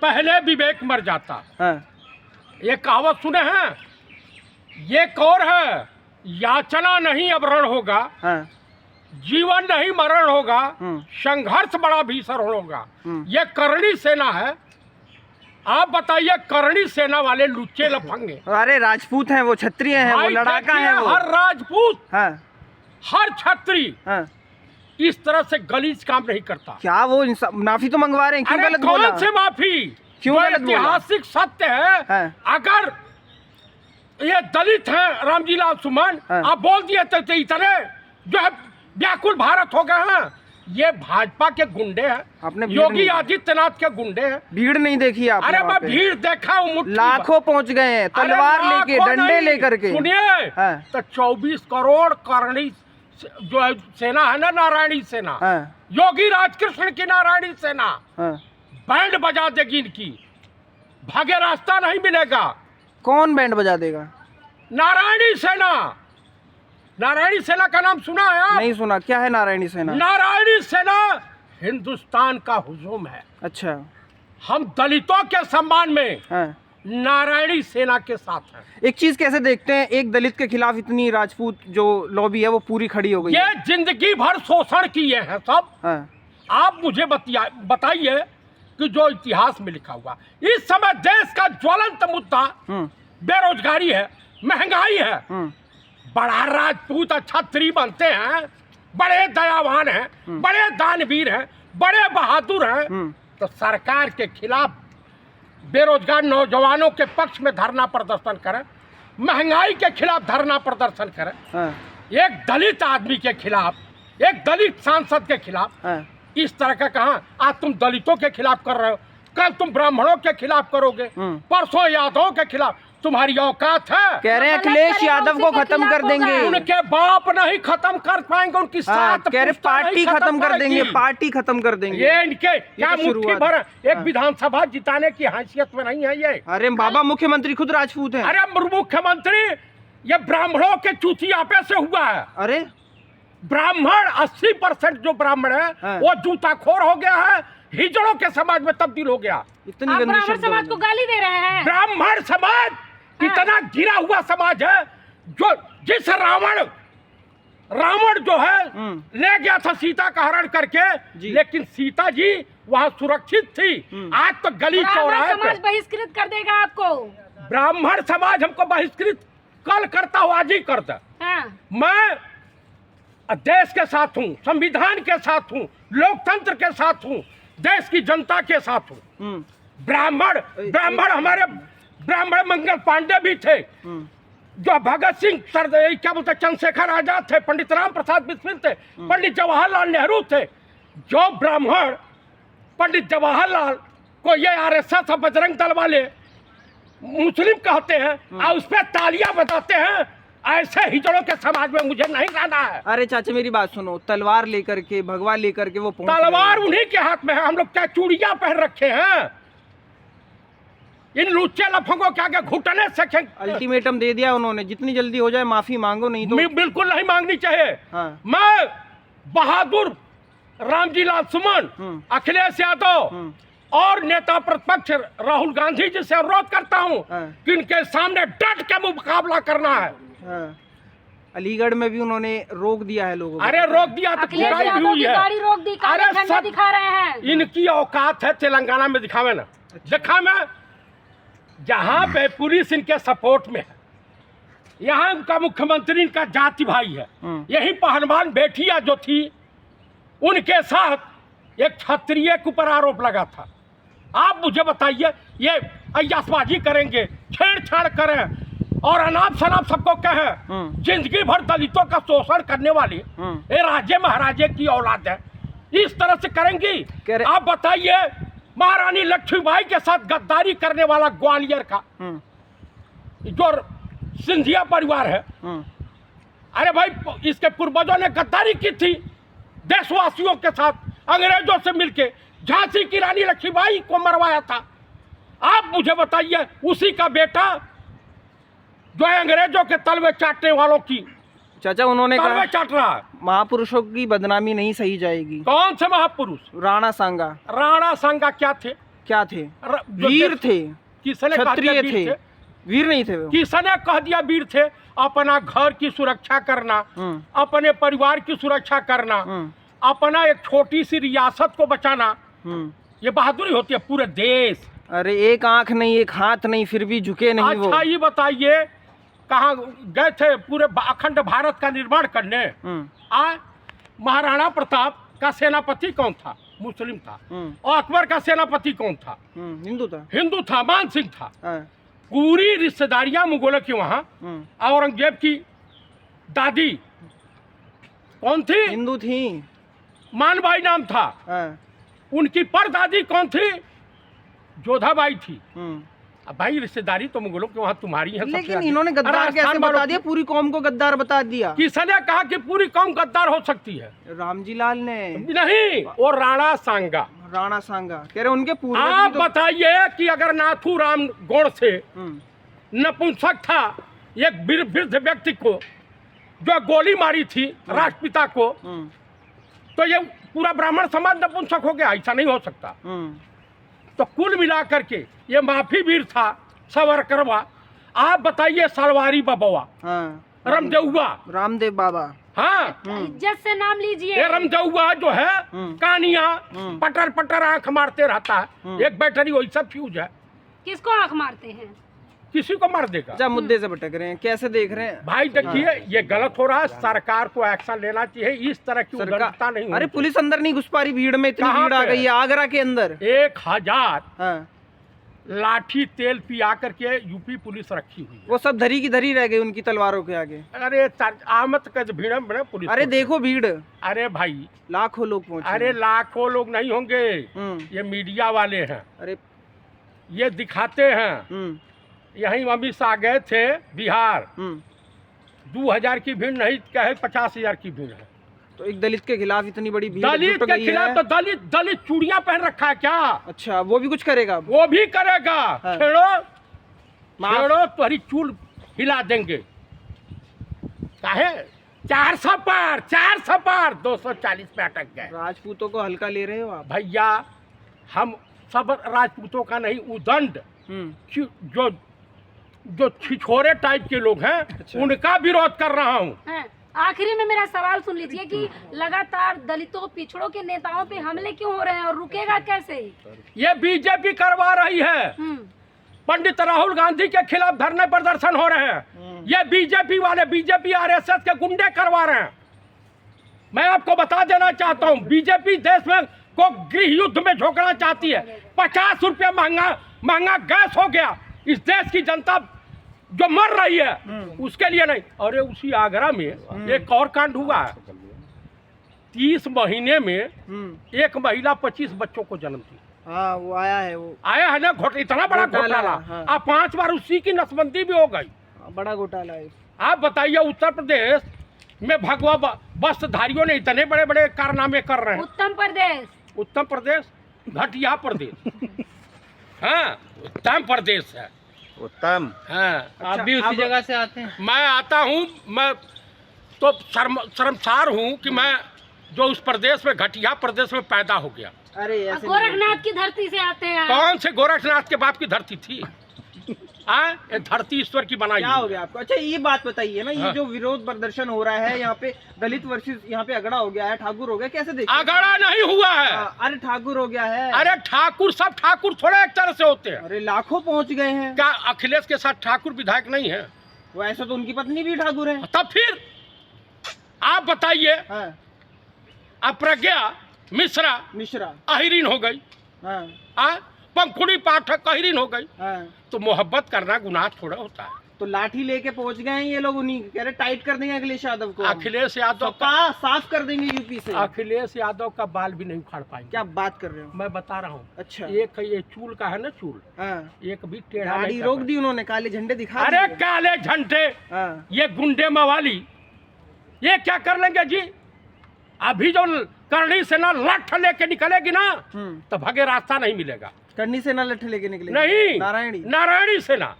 पहले विवेक मर जाता। हाँ। ये कहावत सुने हैं? ये कौर है, याचना नहीं अब रण होगा, हाँ। जीवन नहीं मरण होगा, हम्म। संघर्ष बड़ा भीषण होगा। हम्म। ये करणी सेना है। आप बताइए, करणी सेना वाले लुच्चे लफंगे। अरे राजपूत हैं वो, क्षत्रिय हैं वो, भाई लड़ाका देखिए, हैं वो। हर राजपूत, हाँ। हर छत्री हाँ। इस तरह से गलीज काम नहीं करता। क्या वो माफी तो मंगवा रहे हैं, क्यों अरे गलत बोला? कौन से माफी? क्यों जो गलत बोला? ऐतिहासिक सत्य है। हाँ। अगर ये दलित हैं रामजी लाल सुमन, हाँ। आप बोल दिए तो इतने जो है व्याकुल भारत हो गए हैं। ये भाजपा के गुंडे हैं, आपने भीड़ योगी नहीं- आदित्यनाथ के गुंडे हैं। भीड़ नहीं देखी आपने? अरे वहाँ मैं पे? भीड़ देखा हूँ, मुट्ठी लाखों पहुंच गए हैं, अरे तलवार लेके, लाखों डंडे नहीं। लेकर के। सुनिए, हाँ। तो 24 करोड़ करणी जो है सेना है ना, नारायणी सेना, हाँ। योगी राजकृष्ण की नारायणी सेना हाँ। बैंड बजा देगी इनकी, भागे रास्ता नहीं मिलेगा। कौन बैंड बजा देगा? नारायणी सेना। नारायणी सेना का नाम सुना है आप? नहीं सुना। क्या है नारायणी सेना? नारायणी सेना हिंदुस्तान का हुजूम है। अच्छा। हम दलितों के सम्मान में हाँ। नारायणी सेना के साथ हैं। एक चीज कैसे देखते हैं, एक दलित के खिलाफ इतनी राजपूत जो लॉबी है वो पूरी खड़ी हो गई है। ये जिंदगी भर शोषण किए हैं सब। हाँ। आप मुझे बताइए कि जो इतिहास में लिखा हुआ, इस समय देश का ज्वलंत मुद्दा बेरोजगारी है, महंगाई है। बड़ा राजपूत छत्री बनते हैं, बड़े दयावान हैं, बड़े दानवीर हैं, बड़े बहादुर हैं, तो सरकार के खिलाफ बेरोजगार नौजवानों के पक्ष में धरना प्रदर्शन करें, महंगाई के खिलाफ धरना प्रदर्शन करें। हाँ। एक दलित आदमी के खिलाफ, एक दलित सांसद के खिलाफ हाँ। इस तरह का कहा, आज तुम दलितों के खिलाफ कर रहे हो, कल तुम ब्राह्मणों के खिलाफ करोगे, परसों यादवों के खिलाफ। तुम्हारी औकात है? कह रहे हैं अखिलेश यादव को खत्म कर देंगे। उनके बाप नहीं खत्म कर पाएंगे, उनकी सात कह रहे पार्टी खत्म कर देंगे, पार्टी खत्म कर देंगे। ये इनके क्या तो मुट्ठी भर एक विधानसभा जिताने की हैसियत में नहीं है ये। अरे बाबा, मुख्यमंत्री खुद राजपूत हैं। अरे मुख्यमंत्री ये ब्राह्मणों के चूतियापे से हुआ है। अरे ब्राह्मण 80% जो ब्राह्मण है वो जूताखोर हो गया है, हिजड़ों के समाज में तब्दील हो गया। इतनी गंदी ब्राह्मण समाज को गाली दे रहे हैं। ब्राह्मण समाज इतना गिरा हुआ समाज है, जो जिस रावण जो है ले गया था सीता का हरण करके, लेकिन सीता जी वहाँ सुरक्षित थी। आज तो गली चौराहे पे समाज बहिष्कृत कर देगा आपको। ब्राह्मण समाज हमको बहिष्कृत कल करता हो, आज ही करता। मैं देश के साथ हूँ, संविधान के साथ हूँ, लोकतंत्र के साथ हूँ, देश की जनता के साथ हूँ। ब्राह्मण हमारे ब्राह्मण मंगल पांडे भी थे, जो भगत सिंह क्या बोलते चंद्रशेखर आजाद थे, पंडित राम प्रसाद बिस्मिल थे, पंडित जवाहरलाल नेहरू थे। जो ब्राह्मण पंडित जवाहरलाल को ये आरएसएस और बजरंग दल वाले मुस्लिम कहते हैं और उस पर तालियां बजाते हैं, ऐसे हिजड़ों के समाज में मुझे नहीं रहना है। अरे चाचा मेरी बात सुनो, तलवार लेकर के, भगवा लेकर के वो तलवार उन्हीं के हाथ में है। हम लोग क्या चूड़ियां पहन रखे हैं? इन लुच्चे लफंगों के आगे घुटने से अल्टीमेटम दे दिया उन्होंने, जितनी जल्दी हो जाए माफी मांगो, नहीं तो बिल्कुल नहीं मांगनी चाहिए। हाँ। मैं बहादुर रामजी लाल सुमन, अखिलेश यादव और नेता प्रतिपक्ष राहुल गांधी जी से अनुरोध करता हूं कि इनके सामने डट के मुकाबला करना है। अलीगढ़ में भी उन्होंने रोक दिया है लोगों को। अरे रोक दिया तो अखिलेश यादव की गाड़ी रोक दी, काले झंडा दिखा रहे हैं। इनकी औकात है तेलंगाना में दिखावे ना, दिखा में जहाँ पे पुलिस इनके सपोर्ट में है, यहाँ उनका मुख्यमंत्री इनका जाति भाई है। यही पहलवान बेटिया जो थी, उनके साथ एक क्षत्रिय के ऊपर आरोप लगा था। आप मुझे बताइए, ये अय्यासबाजी करेंगे, छेड़छाड़ करें और अनाप शनाप सबको कहें, जिंदगी भर दलितों का शोषण करने वाली ये राजे महाराजे की औलाद है, इस तरह से करेंगी? आप बताइए, महारानी लक्ष्मीबाई के साथ गद्दारी करने वाला ग्वालियर का जो सिंधिया परिवार है, अरे भाई इसके पूर्वजों ने गद्दारी की थी देशवासियों के साथ, अंग्रेजों से मिलके झांसी की रानी लक्ष्मीबाई को मरवाया था। आप मुझे बताइए, उसी का बेटा जो है अंग्रेजों के तलवे चाटने वालों की चाचा उन्होंने कहा चाट रहा है। महापुरुषों की बदनामी नहीं सही जाएगी। कौन से महापुरुष? राणा सांगा। राणा सांगा क्या थे? क्या थे? जो वीर थे, किसने कह दिया क्षत्रिय वीर थे, वीर नहीं थे वो। किसने कह दिया वीर थे? अपना घर की सुरक्षा करना, अपने परिवार की सुरक्षा करना, अपना एक छोटी सी रियासत को बचाना, ये बहादुरी होती है पूरे देश। अरे एक आंख नहीं, एक हाथ नहीं, फिर भी झुके नहीं वो। अच्छा ये बताइए कहाँ गए थे पूरे अखंड भारत का निर्माण करने? महाराणा प्रताप का सेनापति कौन था? मुस्लिम था। और अकबर का सेनापति कौन था? हिंदू था। हिंदू था, मान सिंह था। हाँ। पूरी रिश्तेदारियां मुगलों की वहाँ। औरंगजेब की दादी कौन थी? हिंदू थी। मानबाई नाम था। हाँ। उनकी परदादी कौन थी? जोधाबाई थी। अब भाई रिश्तेदारी तो मुगलों के वहाँ तुम्हारी है। लेकिन इन्होंने गद्दार कैसे बता दिया? पूरी कौम को गद्दार बता दिया। किसने कहा कि पूरी कौम गद्दार हो सकती है? रामजी लाल ने। नहीं, वो राणा सांगा। राणा सांगा कह रहे उनके पूर्वज। आप बताइए कि अगर नाथू राम गौड़ से नपुंसक था एक वृद्ध व्यक्ति को जो गोली मारी थी राष्ट्रपिता को, तो ये पूरा ब्राह्मण समाज नपुंसक हो गया? ऐसा नहीं हो सकता। तो कुल मिलाकर के ये माफी वीर था, सावरकरवा। आप बताइए सलवारी बाबा, रामदेव बाबा। हाँ, इज्जत से नाम लीजिए। ये रामदेव जो है कानिया पटर पटर आंख मारते रहता है। एक बैटरी वही सब फ्यूज है। किसको आंख मारते हैं? किसी को मार देगा। जब मुद्दे से भटक रहे हैं, कैसे देख रहे हैं भाई? देखिए ये गलत हो रहा है, सरकार को एक्शन लेना चाहिए। इस तरह की उदारता नहीं। अरे पुलिस अंदर नहीं घुस पा रही, भीड़ में इतनी भीड़ आ गई है आगरा के अंदर। 1000 लाठी तेल पिया करके यूपी पुलिस रखी हुई है। वो सब धरी की धरी रह गई उनकी तलवारों के आगे। अरे आमद का भीड़ में पुलिस। अरे देखो भीड़। अरे भाई लाखों लोग पहुंचे। अरे लाखों लोग नहीं होंगे, ये मीडिया वाले हैं। अरे ये दिखाते हैं। यहीं अमित शाह गए थे बिहार, 2000 की भीड़ नहीं कहे 50,000 की भीड़ है। तो एक दलित के खिलाफ इतनी बड़ी भीड़ दलित के खिलाफ? तो दलित चूड़ियां पहन रखा है क्या? अच्छा, वो भी कुछ करेगा? वो भी करेगा। छेड़ो तुम्हारी चूल हिला देंगे। काहे? 400 पर 240 पे अटक गए। राजपूतों को हल्का ले रहे हो आप? भैया हम सब राजपूतों का नहीं, उदंड जो छिछोरे टाइप के लोग हैं। अच्छा। उनका विरोध कर रहा हूँ। आखिरी में मेरा सवाल सुन लीजिए कि लगातार दलितों पिछड़ों के नेताओं पे हमले क्यों हो रहे हैं और रुकेगा कैसे? ये बीजेपी करवा रही है। पंडित राहुल गांधी के खिलाफ धरने प्रदर्शन हो रहे हैं। ये बीजेपी वाले, बीजेपी आरएसएस के गुंडे करवा रहे हैं। मैं आपको बता देना चाहता हूँ, बीजेपी देश में को गृह युद्ध में झोंकना चाहती है। 50 रुपया महंगा गैस हो गया। इस देश की जनता जो मर रही है उसके लिए नहीं। और उसी आगरा में एक और कांड हुआ है। 30 महीने में एक महिला 25 बच्चों को जन्म दी। हाँ, वो आया है ना। इतना बड़ा घोटाला। अब 5 बार उसी की नसबंदी भी हो गई। बड़ा घोटाला है। आप बताइए उत्तर प्रदेश में भगवा वस्त्रधारियों ने इतने बड़े बड़े कारनामे कर रहे हैं। उत्तर प्रदेश घटिया प्रदेश। हाँ, उत्तम प्रदेश है। उत्तम। हाँ। अच्छा, आप भी उसी जगह से आते हैं? मैं आता हूँ। मैं तो शर्मसार हूँ कि मैं जो उस प्रदेश में, घटिया प्रदेश में पैदा हो गया। अरे गोरखनाथ की धरती से आते हैं। कौन से गोरखनाथ के बाप की धरती थी? ये धरती ईश्वर की बनाई। क्या हो गया आपको? अच्छा ये बात बताइए ना, ये जो विरोध प्रदर्शन हो रहा है यहाँ पे, दलित वर्सेस यहाँ पे अगड़ा हो गया है, ठाकुर हो गया, कैसे देखिए? अगड़ा नहीं हुआ है। अरे ठाकुर हो गया है। अरे ठाकुर, सब ठाकुर थोड़े एक तरह से होते हैं। अरे लाखों पहुँच गए हैं। क्या अखिलेश के साथ ठाकुर विधायक नहीं है? वैसे तो उनकी पत्नी भी ठाकुर है। तब फिर आप बताइए। अप्रज्ञा मिश्रा अहिरीन हो गई। पंखुड़ी पाठक अहिरीन हो गई। तो मोहब्बत करना गुनाह थोड़ा होता है। तो लाठी लेके पहुंच गए हैं ये लोग, उन्हीं कह रहे टाइट कर देंगे अखिलेश यादव को। अखिलेश यादव का साफ कर देंगे यूपी से। अखिलेश यादव का बाल भी नहीं उखाड़ पाएंगे। क्या बात कर रहे हो? मैं बता रहा हूँ। अच्छा, एक ये चूल का है ना, चूल। एक भी टेढ़ा नहीं रोक दी उन्होंने, काले झंडे दिखा। अरे काले झंडे, ये गुंडे मवाली ये क्या कर लेंगे जी? अभी जो करनी से ना लठ लेके निकलेगी ना तो भगे रास्ता नहीं मिलेगा। करनी सेना लठ लेके निकले? नहीं, नारायणी सेना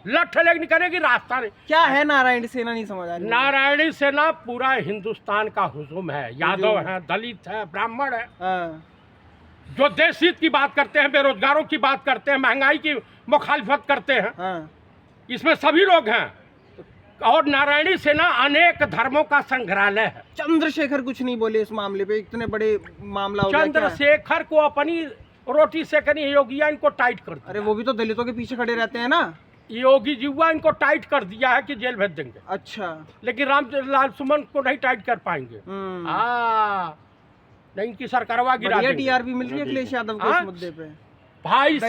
लठ लेके निकलेगी, रास्ता नहीं। क्या है नारायणी सेना? नहीं समझ आ रही। नारायणी सेना पूरा हिंदुस्तान का हुजूम है। यादव है, दलित है, ब्राह्मण है। जो देश हित की बात करते हैं, बेरोजगारों की बात करते हैं, महंगाई की मुखालिफत करते हैं, हाँ। इसमें सभी लोग हैं। और नारायणी सेना अनेक धर्मों का संग्रहालय है। चंद्रशेखर कुछ नहीं बोले इस मामले पे, इतने बड़े मामला हो गया क्या? चंद्रशेखर को अपनी रोटी सेकनी, योगिया इनको टाइट कर दिया। अरे वो भी तो दलितों के पीछे खड़े रहते हैं ना। योगी जीवा इनको टाइट कर दिया है कि जेल भेज देंगे, अच्छा। लेकिन रामलाल सुमन को नहीं टाइट कर पाएंगे। नहीं, इनकी सरकारवा गिरा बढ़िया देंगे। टीआरपी मिल रही है अखिलेश यादव को इस मुद्दे पे। भाई